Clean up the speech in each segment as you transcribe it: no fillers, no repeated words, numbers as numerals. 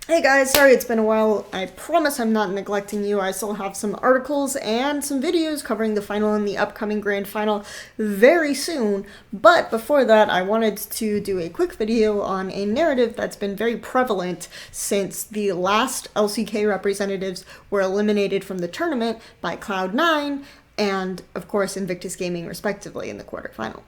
Hey guys, sorry it's been a while. I promise I'm not neglecting you. I still have some articles and some videos covering the final and the upcoming grand final very soon. But before that, I wanted to do a quick video on a narrative that's been very prevalent since the last LCK representatives were eliminated from the tournament by Cloud9 and, of course, Invictus Gaming respectively in the quarterfinal.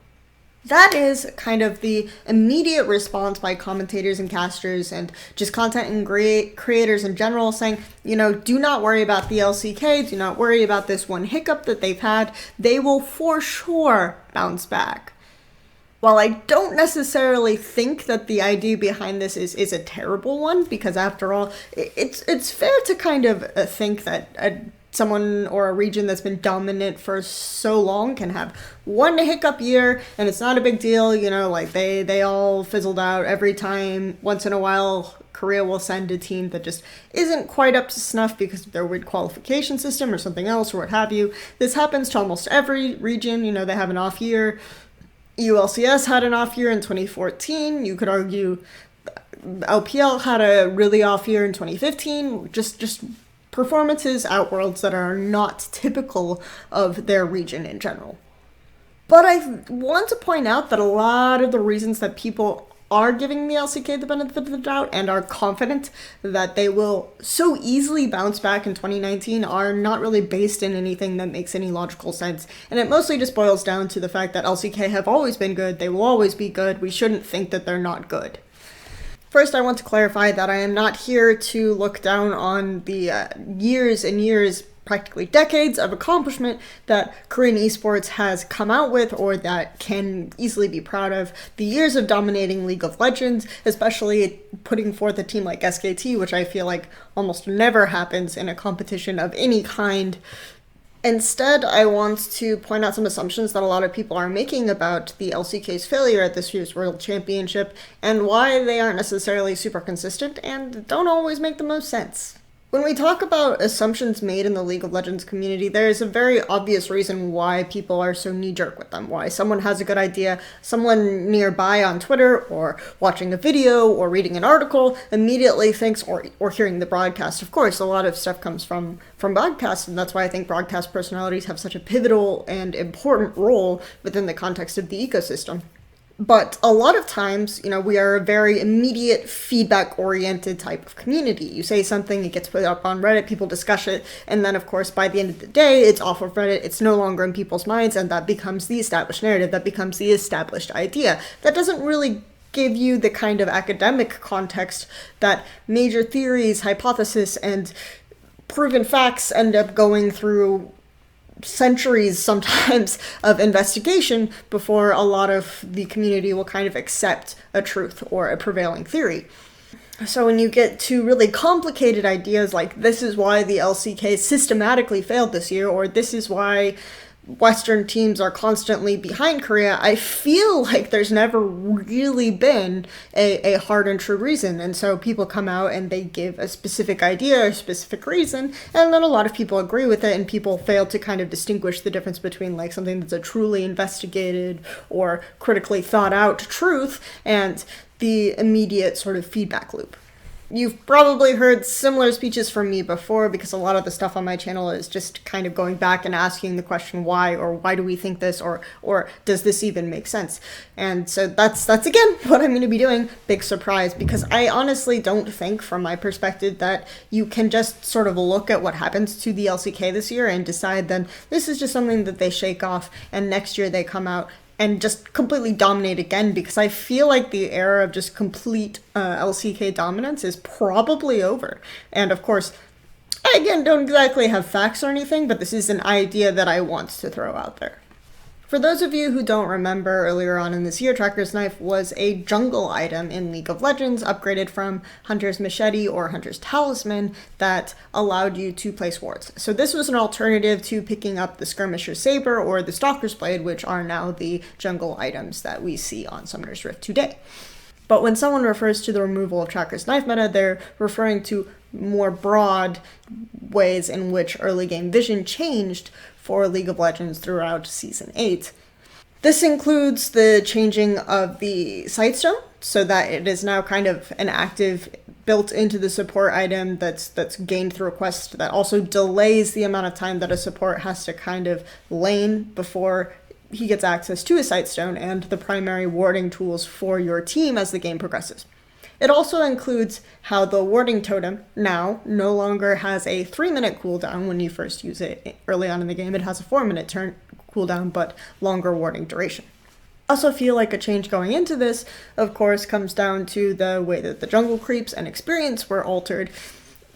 That is kind of the immediate response by commentators and casters and just content and creators in general saying, do not worry about the LCK, do not worry about this one hiccup that they've had. They will for sure bounce back. While I don't necessarily think that the idea behind this is a terrible one, because after all, it's fair to kind of think that someone or a region that's been dominant for so long can have one hiccup year and it's not a big deal, like they all fizzled out every time. Once in a while, Korea will send a team that just isn't quite up to snuff because of their weird qualification system or something else or what have you. This happens to almost every region. They have an off year. ULCS had an off year in 2014. You could argue LPL had a really off year in 2015. Just performances outworlds that are not typical of their region in general. But I want to point out that a lot of the reasons that people are giving the LCK the benefit of the doubt and are confident that they will so easily bounce back in 2019 are not really based in anything that makes any logical sense. And it mostly just boils down to the fact that LCK have always been good, they will always be good, we shouldn't think that they're not good. First, I want to clarify that I am not here to look down on the years and years, practically decades of accomplishment that Korean esports has come out with or that can easily be proud of. The years of dominating League of Legends, especially putting forth a team like SKT, which I feel like almost never happens in a competition of any kind. Instead, I want to point out some assumptions that a lot of people are making about the LCK's failure at this year's World Championship and why they aren't necessarily super consistent and don't always make the most sense. When we talk about assumptions made in the League of Legends community, there is a very obvious reason why people are so knee-jerk with them. Why someone has a good idea, someone nearby on Twitter or watching a video or reading an article immediately thinks, or hearing the broadcast. Of course, a lot of stuff comes from broadcast, and that's why I think broadcast personalities have such a pivotal and important role within the context of the ecosystem. But a lot of times, we are a very immediate feedback-oriented type of community. You say something, it gets put up on Reddit, people discuss it, and then, of course, by the end of the day, it's off of Reddit, it's no longer in people's minds, and that becomes the established narrative, that becomes the established idea. That doesn't really give you the kind of academic context that major theories, hypotheses, and proven facts end up going through centuries sometimes of investigation before a lot of the community will kind of accept a truth or a prevailing theory. So when you get to really complicated ideas like this is why the LCK systematically failed this year, or this is why Western teams are constantly behind Korea, I feel like there's never really been a hard and true reason. And so people come out and they give a specific idea or a specific reason, and then a lot of people agree with it, and people fail to kind of distinguish the difference between like something that's a truly investigated or critically thought out truth and the immediate sort of feedback loop. You've probably heard similar speeches from me before because a lot of the stuff on my channel is just kind of going back and asking the question why, or why do we think this, or does this even make sense? And so that's again what I'm going to be doing. Big surprise, because I honestly don't think from my perspective that you can just sort of look at what happens to the LCK this year and decide then this is just something that they shake off and next year they come out and just completely dominate again, because I feel like the era of just complete LCK dominance is probably over. And of course, I again don't exactly have facts or anything, but this is an idea that I want to throw out there. For those of you who don't remember, earlier on in this year, Tracker's Knife was a jungle item in League of Legends, upgraded from Hunter's Machete or Hunter's Talisman, that allowed you to place wards. So this was an alternative to picking up the Skirmisher's Saber or the Stalker's Blade, which are now the jungle items that we see on Summoner's Rift today. But when someone refers to the removal of Tracker's Knife meta, they're referring to more broad ways in which early game vision changed for League of Legends throughout Season 8. This includes the changing of the Sightstone, so that it is now kind of an active built into the support item that's gained through a quest that also delays the amount of time that a support has to kind of lane before he gets access to a Sightstone and the primary warding tools for your team as the game progresses. It also includes how the warding totem now no longer has a 3-minute cooldown when you first use it early on in the game. It has a 4-minute turn cooldown, but longer warding duration. I also feel like a change going into this, of course, comes down to the way that the jungle creeps and experience were altered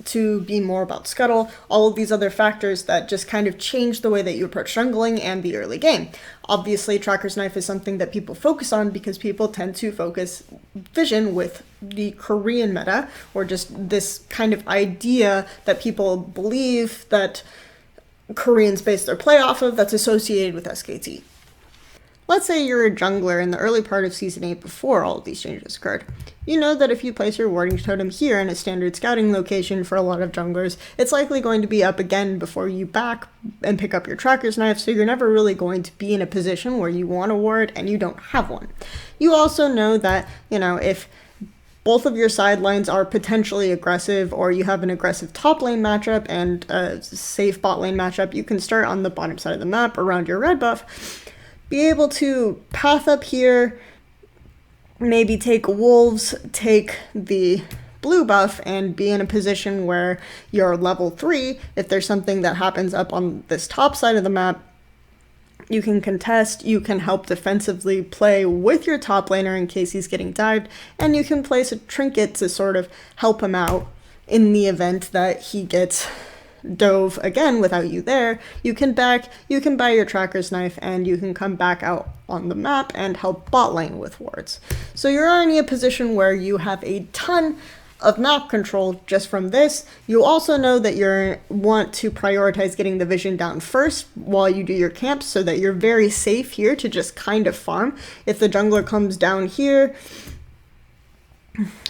to be more about scuttle, all of these other factors that just kind of change the way that you approach jungling and the early game. Obviously, Tracker's Knife is something that people focus on because people tend to focus vision with the Korean meta, or just this kind of idea that people believe that Koreans base their play off of that's associated with SKT. Let's say you're a jungler in the early part of Season 8 before all of these changes occurred. You know that if you place your warding totem here in a standard scouting location for a lot of junglers, it's likely going to be up again before you back and pick up your Tracker's Knife, so you're never really going to be in a position where you want a ward and you don't have one. You also know that, if both of your side lanes are potentially aggressive, or you have an aggressive top lane matchup and a safe bot lane matchup, you can start on the bottom side of the map around your red buff, be able to path up here, maybe take wolves, take the blue buff, and be in a position where you're level 3. If there's something that happens up on this top side of the map, you can contest, you can help defensively play with your top laner in case he's getting dived, and you can place a trinket to sort of help him out in the event that he gets dove again without you there. You can buy your Tracker's Knife, and you can come back out on the map and help bot lane with wards. So you're in a position where you have a ton of map control just from this. You also know that you want to prioritize getting the vision down first while you do your camps, so that you're very safe here to just kind of farm. If the jungler comes down here,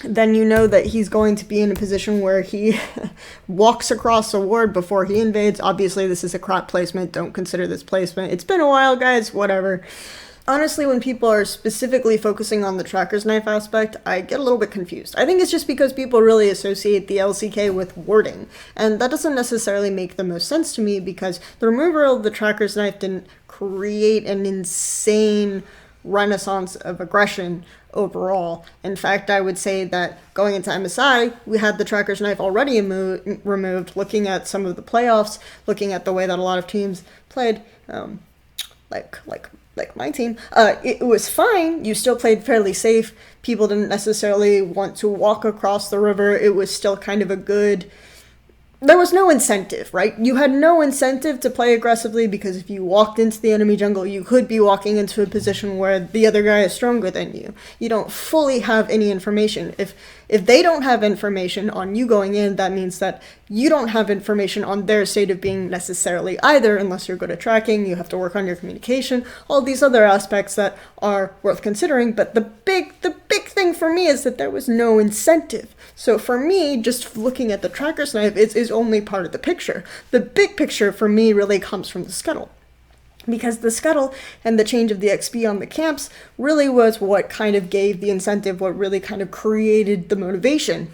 then you know that he's going to be in a position where he walks across a ward before he invades. Obviously, this is a crap placement. Don't consider this placement. It's been a while, guys. Whatever. Honestly, when people are specifically focusing on the Tracker's Knife aspect, I get a little bit confused. I think it's just because people really associate the LCK with warding, and that doesn't necessarily make the most sense to me, because the removal of the Tracker's Knife didn't create an insane renaissance of aggression overall. In fact, I would say that going into MSI, we had the Tracker's Knife already removed. Looking at some of the playoffs, looking at the way that a lot of teams played, like my team, it was fine. You still played fairly safe. People didn't necessarily want to walk across the river. It was still kind of a good... There was no incentive, right? You had no incentive to play aggressively, because if you walked into the enemy jungle, you could be walking into a position where the other guy is stronger than you. You don't fully have any information. If they don't have information on you going in, that means that you don't have information on their state of being necessarily either, unless you're good at tracking. You have to work on your communication, all these other aspects that are worth considering. But the big thing for me is that there was no incentive. So for me, just looking at the Tracker's Knife is only part of the picture. The big picture for me really comes from the scuttle, because the scuttle and the change of the XP on the camps really was what kind of gave the incentive, what really kind of created the motivation.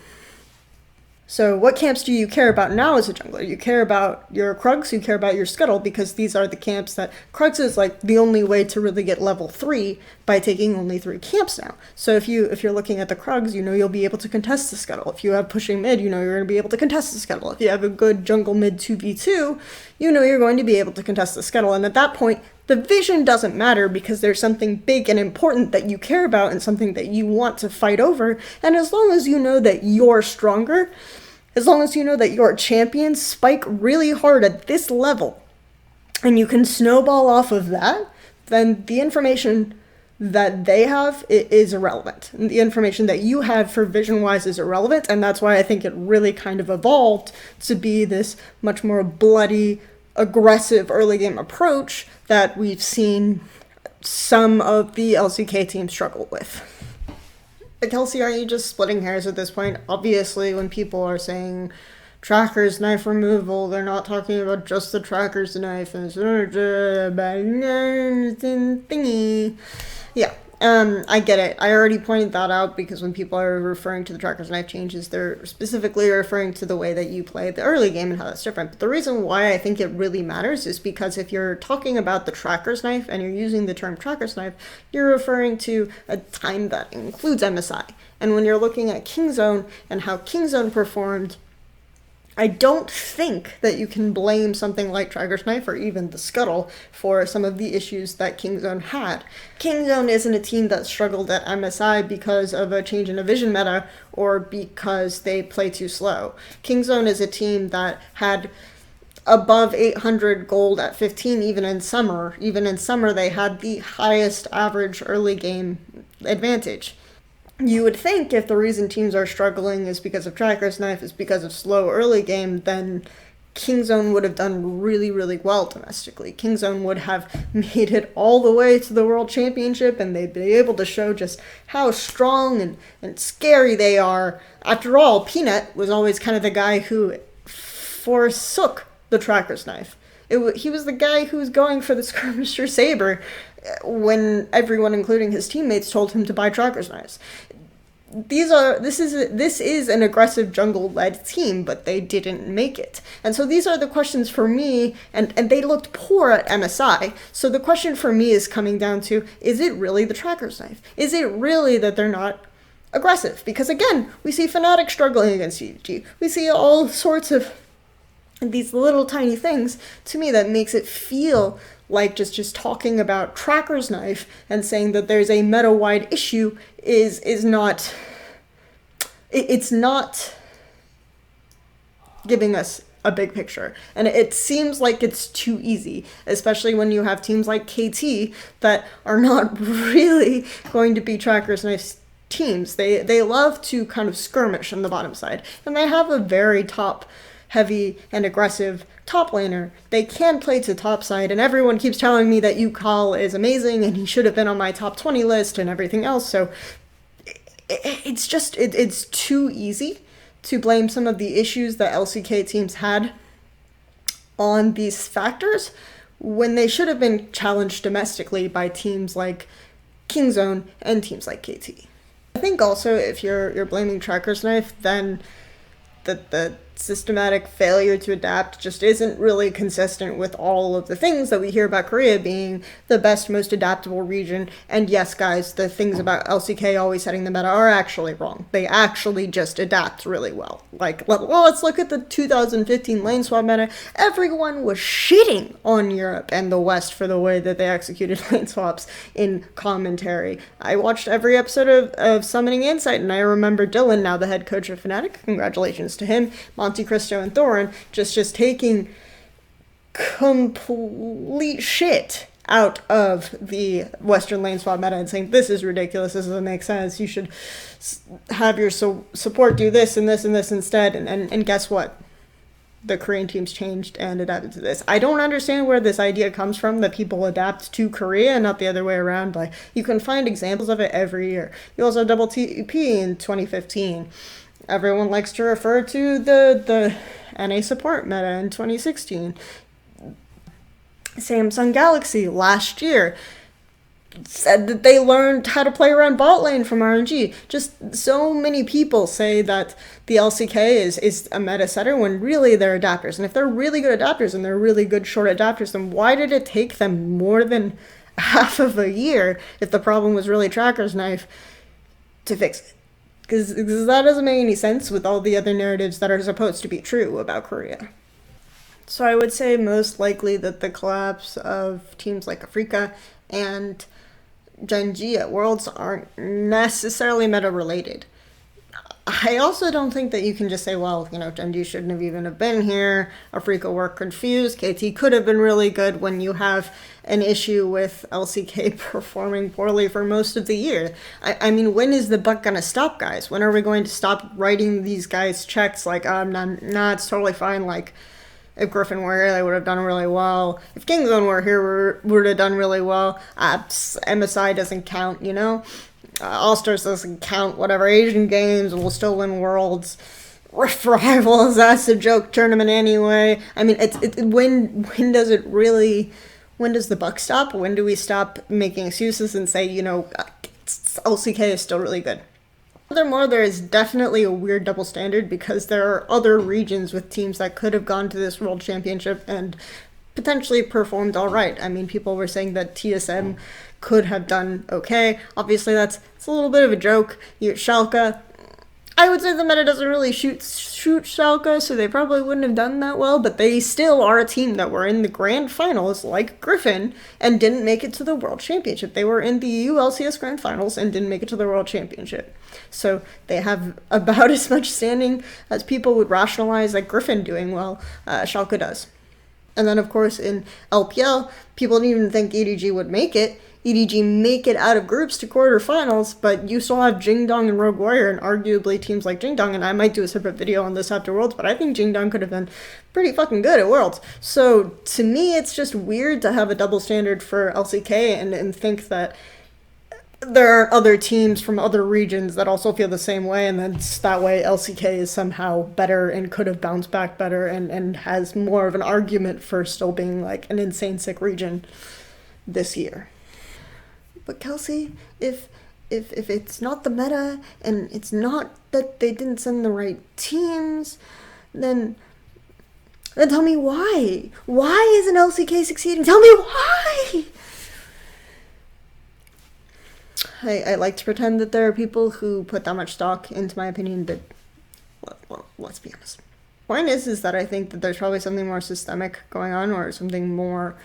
So what camps do you care about now as a jungler? You care about your Krugs, you care about your scuttle, because these are the camps that Krugs is like the only way to really get level 3 by taking only 3 camps now. So if you're looking at the Krugs, you know you'll be able to contest the scuttle. If you have pushing mid, you know you're going to be able to contest the scuttle. If you have a good jungle mid 2v2, you know you're going to be able to contest the scuttle. And at that point, the vision doesn't matter, because there's something big and important that you care about and something that you want to fight over. And as long as you know that you're stronger, as long as you know that your champions spike really hard at this level, and you can snowball off of that, then the information that they have is irrelevant. And the information that you have for vision-wise is irrelevant, and that's why I think it really kind of evolved to be this much more bloody, aggressive early game approach that we've seen some of the LCK teams struggle with. Kelsey, aren't you just splitting hairs at this point? Obviously, when people are saying Tracker's Knife removal, they're not talking about just the Tracker's Knife and thingy. Yeah, I get it. I already pointed that out because when people are referring to the Tracker's Knife changes, they're specifically referring to the way that you play the early game and how that's different. But the reason why I think it really matters is because if you're talking about the Tracker's Knife and you're using the term Tracker's Knife, you're referring to a time that includes MSI. And when you're looking at Kingzone and how Kingzone performed, I don't think that you can blame something like Tracker's Knife or even the Scuttle for some of the issues that Kingzone had. Kingzone isn't a team that struggled at MSI because of a change in a vision meta or because they play too slow. Kingzone is a team that had above 800 gold at 15 even in summer. Even in summer they had the highest average early game advantage. You would think if the reason teams are struggling is because of Tracker's Knife, is because of slow early game, then Kingzone would have done really, really well domestically. Kingzone would have made it all the way to the World Championship, and they'd be able to show just how strong and scary they are. After all, Peanut was always kind of the guy who forsook the Tracker's Knife. He was the guy who was going for the Skirmisher Saber when everyone, including his teammates, told him to buy Tracker's Knives. This is an aggressive jungle-led team, but they didn't make it. And so these are the questions for me, and they looked poor at MSI. So the question for me is coming down to, is it really the Tracker's Knife? Is it really that they're not aggressive? Because again, we see Fnatic struggling against EG. We see all sorts of these little tiny things, to me, that makes it feel like just talking about Tracker's Knife and saying that there's a meta-wide issue is not, it's not giving us a big picture. And it seems like it's too easy, especially when you have teams like KT that are not really going to be Tracker's Knife teams. They love to kind of skirmish on the bottom side, and they have a very top-heavy and aggressive top laner. They can play to top side, and everyone keeps telling me that Yukal is amazing and he should have been on my top 20 list and everything else. So it's too easy to blame some of the issues that LCK teams had on these factors when they should have been challenged domestically by teams like Kingzone and teams like KT. I think also if you're blaming Tracker's Knife, then the systematic failure to adapt just isn't really consistent with all of the things that we hear about Korea being the best, most adaptable region. And yes, guys, the things about LCK always setting the meta are actually wrong. They actually just adapt really well. Like, well, let's look at the 2015 lane swap meta. Everyone was shitting on Europe and the West for the way that they executed lane swaps in commentary. I watched every episode of Summoning Insight, and I remember Dylan, now the head coach of Fnatic, congratulations to him, Monte Cristo and Thorin, just taking complete shit out of the Western lane swap meta and saying, this is ridiculous, this doesn't make sense, you should have your support do this and this and this instead. And guess what? The Korean teams changed and adapted to this. I don't understand where this idea comes from, that people adapt to Korea and not the other way around. Like, you can find examples of it every year. You also have double TP in 2015. Everyone likes to refer to the NA support meta in 2016. Samsung Galaxy last year said that they learned how to play around bot lane from RNG. Just so many people say that the LCK is a meta setter when really they're adapters. And if they're really good adapters and they're really good short adapters, then why did it take them more than half of a year, if the problem was really Tracker's Knife, to fix it? Because that doesn't make any sense with all the other narratives that are supposed to be true about Korea. So I would say most likely that the collapse of teams like Africa and Gen.G at Worlds aren't necessarily meta-related. I also don't think that you can just say, well, Gen.G shouldn't have even have been here, Africa were confused, KT could have been really good, when you have an issue with LCK performing poorly for most of the year. I mean, when is the buck gonna stop, guys? When are we going to stop writing these guys checks like, nah, it's totally fine, like, if Griffin were here, they would have done really well. If Kingzone were here, we would have done really well. MSI doesn't count, All-Stars doesn't count, whatever, Asian Games, we'll still win Worlds. Rift Rivals, that's a joke tournament anyway. I mean, when does it really, when does the buck stop? When do we stop making excuses and say, LCK is still really good. Furthermore, there is definitely a weird double standard because there are other regions with teams that could have gone to this World Championship and potentially performed all right. I mean, people were saying that TSM could have done okay. Obviously, it's a little bit of a joke. Schalke, I would say the meta doesn't really shoot Schalke, so they probably wouldn't have done that well, but they still are a team that were in the grand finals, like Griffin, and didn't make it to the World Championship. They were in the ULCS grand finals and didn't make it to the World Championship. So they have about as much standing as people would rationalize like Griffin doing well, Schalke does. And then, of course, in LPL, people didn't even think EDG would make it. EDG make it out of groups to quarterfinals, but you still have Jingdong and Rogue Warrior, and arguably teams like Jingdong, and I might do a separate video on this after Worlds, but I think Jingdong could have been pretty fucking good at Worlds. So, to me, it's just weird to have a double standard for LCK and think that there are other teams from other regions that also feel the same way, and then that way LCK is somehow better and could have bounced back better and has more of an argument for still being like an insane sick region this year. But Kelsey, if it's not the meta and it's not that they didn't send the right teams, then tell me why. Why isn't LCK succeeding? Tell me why! I like to pretend that there are people who put that much stock into my opinion, but well, let's be honest. Point is that I think that there's probably something more systemic going on or something more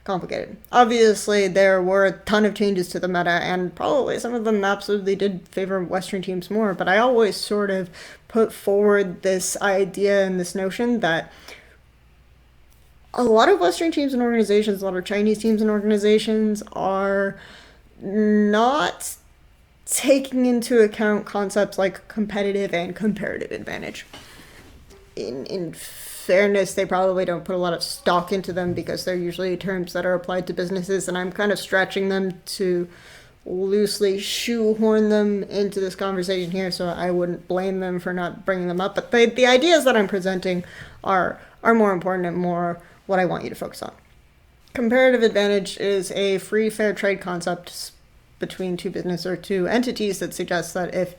complicated. Obviously, there were a ton of changes to the meta, and probably some of them absolutely did favor Western teams more, but I always sort of put forward this idea and this notion that a lot of Western teams and organizations, a lot of Chinese teams and organizations are not taking into account concepts like competitive and comparative advantage. In fairness, they probably don't put a lot of stock into them because they're usually terms that are applied to businesses, and I'm kind of stretching them to loosely shoehorn them into this conversation here, so I wouldn't blame them for not bringing them up. But the ideas that I'm presenting are more important and more what I want you to focus on. Comparative advantage is a free fair trade concept between two business or two entities that suggests that if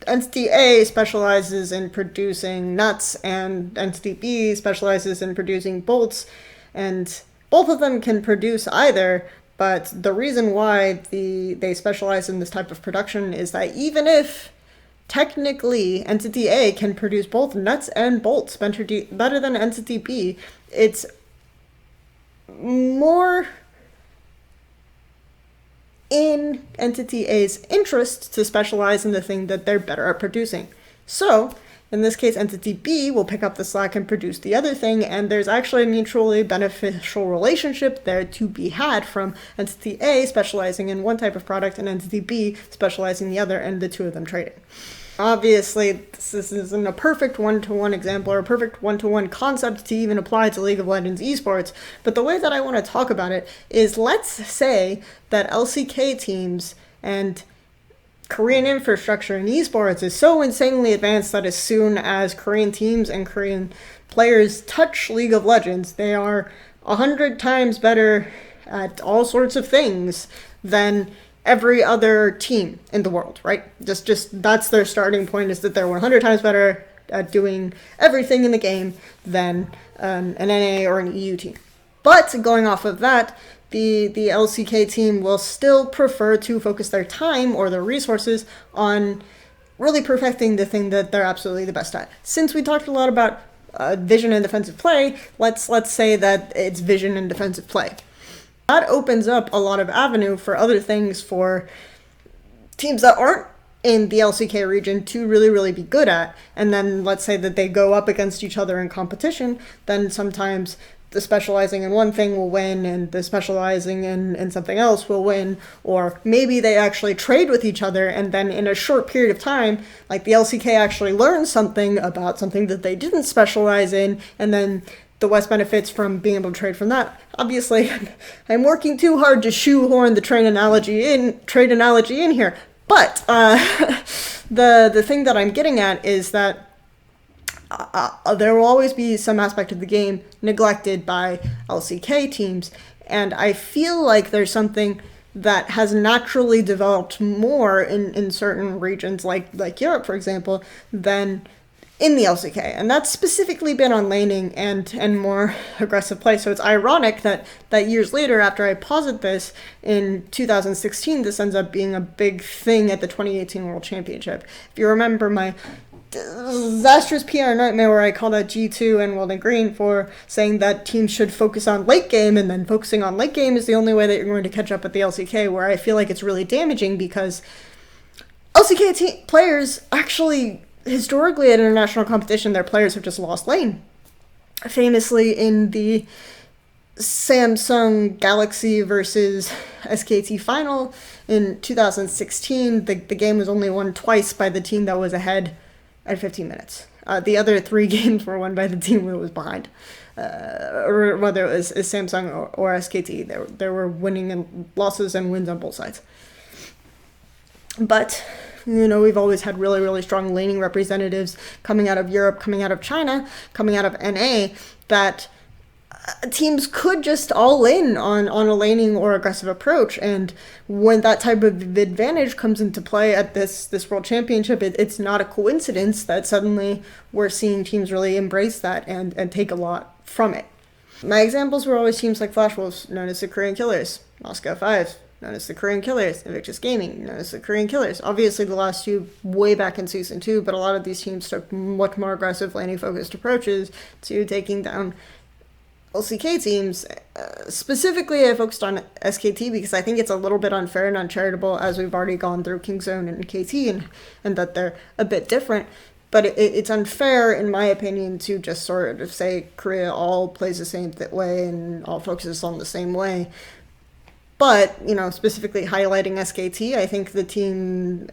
Entity A specializes in producing nuts and Entity B specializes in producing bolts, and both of them can produce either, but the reason why they specialize in this type of production is that even if technically Entity A can produce both nuts and bolts better than Entity B, it's more in Entity A's interest to specialize in the thing that they're better at producing. So, in this case, Entity B will pick up the slack and produce the other thing, and there's actually a mutually beneficial relationship there to be had from Entity A specializing in one type of product and Entity B specializing in the other, and the two of them trading. Obviously, this isn't a perfect one-to-one example or a perfect one-to-one concept to even apply to League of Legends esports, but the way that I want to talk about it is, let's say that LCK teams and Korean infrastructure in esports is so insanely advanced that as soon as Korean teams and Korean players touch League of Legends, they are 100 times better at all sorts of things than every other team in the world, right? Just that's their starting point, is that they're 100 times better at doing everything in the game than an NA or an EU team. But going off of that, the LCK team will still prefer to focus their time or their resources on really perfecting the thing that they're absolutely the best at. Since we talked a lot about vision and defensive play, let's say that it's vision and defensive play. That opens up a lot of avenue for other things for teams that aren't in the LCK region to really, really be good at. And then let's say that they go up against each other in competition, then sometimes the specializing in one thing will win and the specializing in something else will win. Or maybe they actually trade with each other, and then in a short period of time, like the LCK actually learns something about something that they didn't specialize in, and then the West benefits from being able to trade from that. Obviously, I'm working too hard to shoehorn the trade analogy in here. But the thing that I'm getting at is that there will always be some aspect of the game neglected by LCK teams, and I feel like there's something that has naturally developed more in certain regions like Europe, for example, than in the LCK, and that's specifically been on laning and more aggressive play. So it's ironic that years later, after I posit this in 2016, this ends up being a big thing at the 2018 World Championship. If you remember my disastrous PR nightmare where I called out G2 and World and Green for saying that teams should focus on late game, and then focusing on late game is the only way that you're going to catch up with the LCK, where I feel like it's really damaging because LCK players actually, historically at international competition, their players have just lost lane. Famously in the Samsung Galaxy versus SKT final in 2016, the game was only won twice by the team that was ahead at 15 minutes. The other 3 games were won by the team that was behind. Or whether it was Samsung or SKT, there were winning and losses and wins on both sides. But we've always had really, really strong laning representatives coming out of Europe, coming out of China, coming out of NA, that teams could just all in on a laning or aggressive approach. And when that type of advantage comes into play at this World Championship, it's not a coincidence that suddenly we're seeing teams really embrace that and take a lot from it. My examples were always teams like Flash Wolves, known as the Korean Killers, Moscow 5, known as the Korean Killers, Invictus Gaming, known as the Korean Killers. Obviously, the last two way back in Season 2, but a lot of these teams took much more aggressive laning-focused approaches to taking down LCK teams. Specifically, I focused on SKT because I think it's a little bit unfair and uncharitable, as we've already gone through Kingzone and KT, and that they're a bit different. But it's unfair, in my opinion, to just sort of say Korea all plays the same way and all focuses on the same way. But, specifically highlighting SKT, I think the team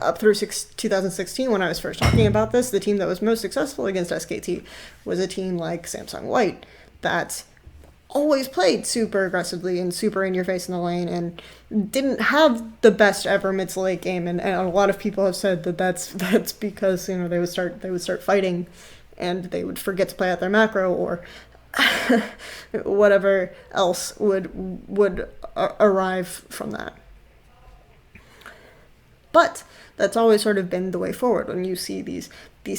up through 2016, when I was first talking about this, the team that was most successful against SKT was a team like Samsung White that always played super aggressively and super in your face in the lane and didn't have the best ever mid to late game. And a lot of people have said that that's because they would start fighting and they would forget to play out their macro or whatever else would arrive from that. But that's always sort of been the way forward when you see these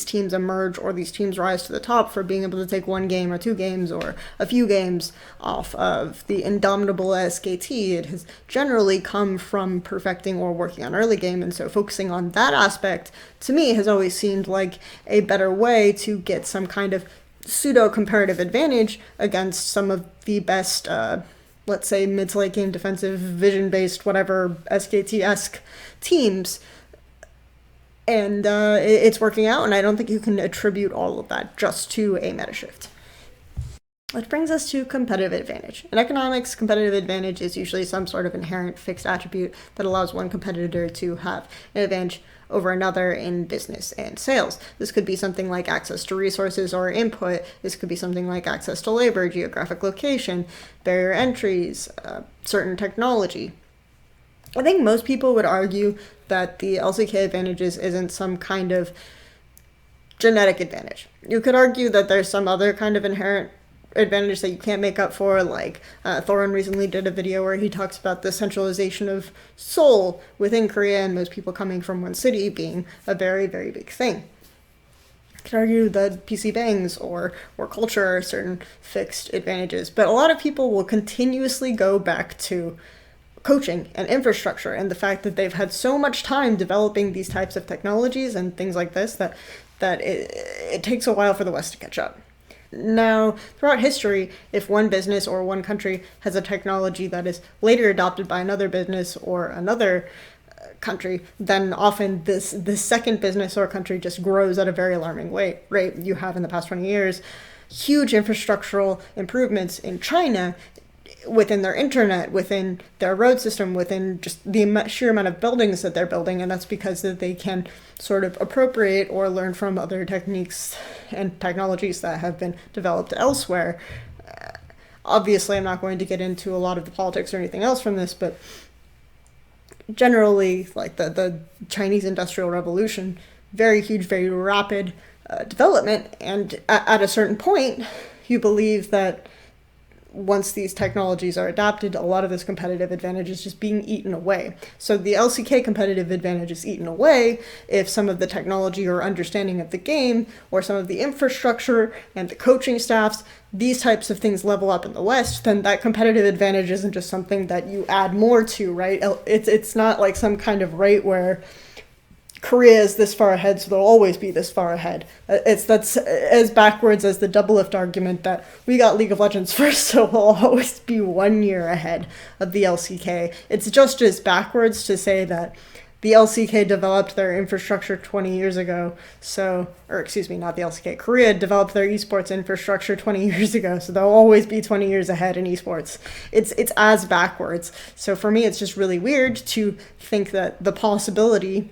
teams emerge or these teams rise to the top for being able to take 1 game or 2 games or a few games off of the indomitable SKT. It has generally come from perfecting or working on early game, and so focusing on that aspect, to me, has always seemed like a better way to get some kind of pseudo-comparative advantage against some of the best, let's say, mid to late game defensive, vision-based, whatever, SKT-esque teams. And it's working out, and I don't think you can attribute all of that just to a meta shift. Which brings us to competitive advantage. In economics, competitive advantage is usually some sort of inherent fixed attribute that allows one competitor to have an advantage over another in business and sales. This could be something like access to resources or input. This could be something like access to labor, geographic location, barrier entries, certain technology. I think most people would argue that the LCK advantages isn't some kind of genetic advantage. You could argue that there's some other kind of inherent advantage that you can't make up for, like Thorin recently did a video where he talks about the centralization of Seoul within Korea and most people coming from one city being a very, very big thing. You could argue that PC bangs or culture are certain fixed advantages, but a lot of people will continuously go back to coaching and infrastructure and the fact that they've had so much time developing these types of technologies and things like this that it takes a while for the West to catch up. Now, throughout history, if one business or one country has a technology that is later adopted by another business or another country, then often this second business or country just grows at a very alarming rate. You have in the past 20 years huge infrastructural improvements in China within their internet, within their road system, within just the sheer amount of buildings that they're building, and that's because that they can sort of appropriate or learn from other techniques and technologies that have been developed elsewhere. Obviously, I'm not going to get into a lot of the politics or anything else from this, but generally, like the Chinese Industrial Revolution, very huge, very rapid development, and at a certain point, you believe that once these technologies are adopted, a lot of this competitive advantage is just being eaten away. So the LCK competitive advantage is eaten away if some of the technology or understanding of the game or some of the infrastructure and the coaching staffs, these types of things level up in the West, then that competitive advantage isn't just something that you add more to, right? It's not like some kind of rate where Korea is this far ahead, so they'll always be this far ahead. That's as backwards as the double-lift argument that we got League of Legends first, so we'll always be 1 year ahead of the LCK. It's just as backwards to say that the LCK developed their infrastructure 20 years ago, not the LCK, Korea developed their esports infrastructure 20 years ago, so they'll always be 20 years ahead in esports. It's as backwards. So for me, it's just really weird to think that the possibility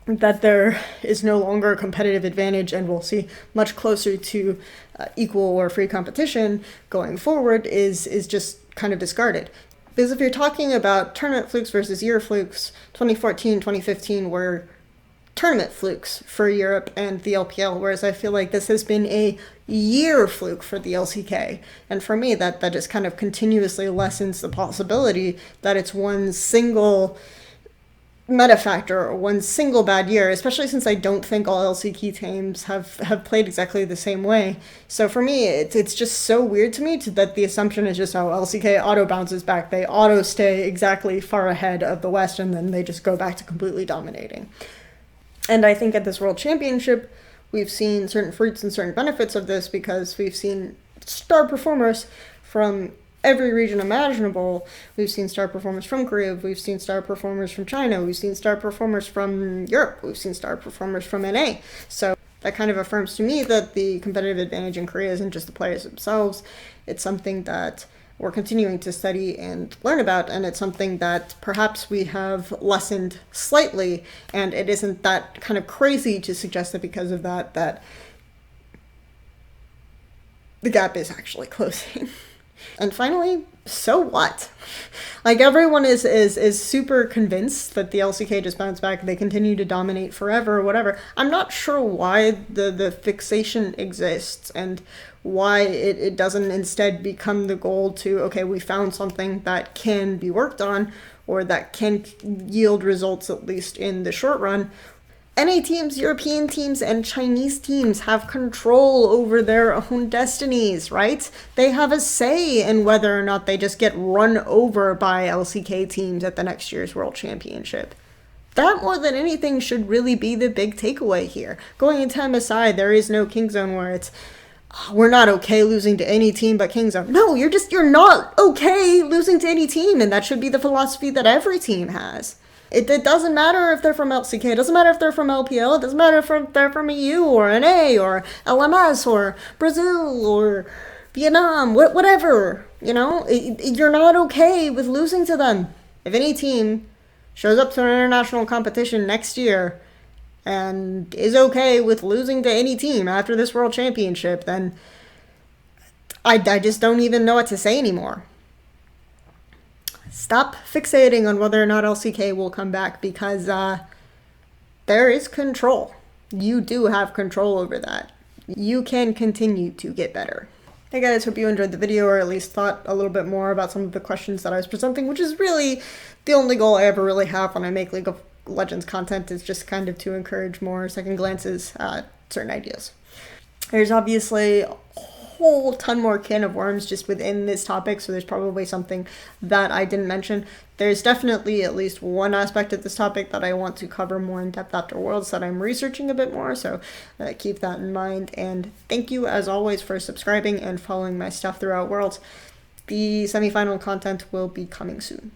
that there is no longer a competitive advantage and we'll see much closer to equal or free competition going forward is just kind of discarded. Because if you're talking about tournament flukes versus year flukes, 2014, 2015 were tournament flukes for Europe and the LPL, whereas I feel like this has been a year fluke for the LCK. And for me, that just kind of continuously lessens the possibility that it's one single meta factor or one single bad year, especially since I don't think all LCK teams have played exactly the same way. So for me, it's just so weird to me that the assumption is just, LCK auto bounces back. They auto stay exactly far ahead of the West, and then they just go back to completely dominating. And I think at this World Championship, we've seen certain fruits and certain benefits of this because we've seen star performers from every region imaginable. We've seen star performers from Korea, we've seen star performers from China, we've seen star performers from Europe, we've seen star performers from NA. So that kind of affirms to me that the competitive advantage in Korea isn't just the players themselves. It's something that we're continuing to study and learn about, and it's something that perhaps we have lessened slightly, and it isn't that kind of crazy to suggest that because of that the gap is actually closing. And finally, so what? Like, everyone is super convinced that the LCK just bounced back, they continue to dominate forever or whatever. I'm not sure why the fixation exists and why it doesn't instead become the goal to, okay, we found something that can be worked on or that can yield results at least in the short run. NA teams, European teams, and Chinese teams have control over their own destinies, right? They have a say in whether or not they just get run over by LCK teams at the next year's World Championship. That, more than anything, should really be the big takeaway here. Going into MSI, there is no King Zone where it's, we're not okay losing to any team but King Zone. No, you're not okay losing to any team, and that should be the philosophy that every team has. It doesn't matter if they're from LCK, it doesn't matter if they're from LPL, it doesn't matter if they're from EU or NA or LMS or Brazil or Vietnam, whatever, you're not okay with losing to them. If any team shows up to an international competition next year and is okay with losing to any team after this World Championship, then I just don't even know what to say anymore. Stop fixating on whether or not LCK will come back because there is control. You do have control over that. You can continue to get better. Hey guys, hope you enjoyed the video or at least thought a little bit more about some of the questions that I was presenting, which is really the only goal I ever really have when I make League of Legends content, is just kind of to encourage more second glances at certain ideas. There's obviously a whole ton more can of worms just within this topic, so there's probably something that I didn't mention. There's definitely at least one aspect of this topic that I want to cover more in depth after Worlds that I'm researching a bit more, so keep that in mind. And thank you as always for subscribing and following my stuff throughout Worlds. The semifinal content will be coming soon.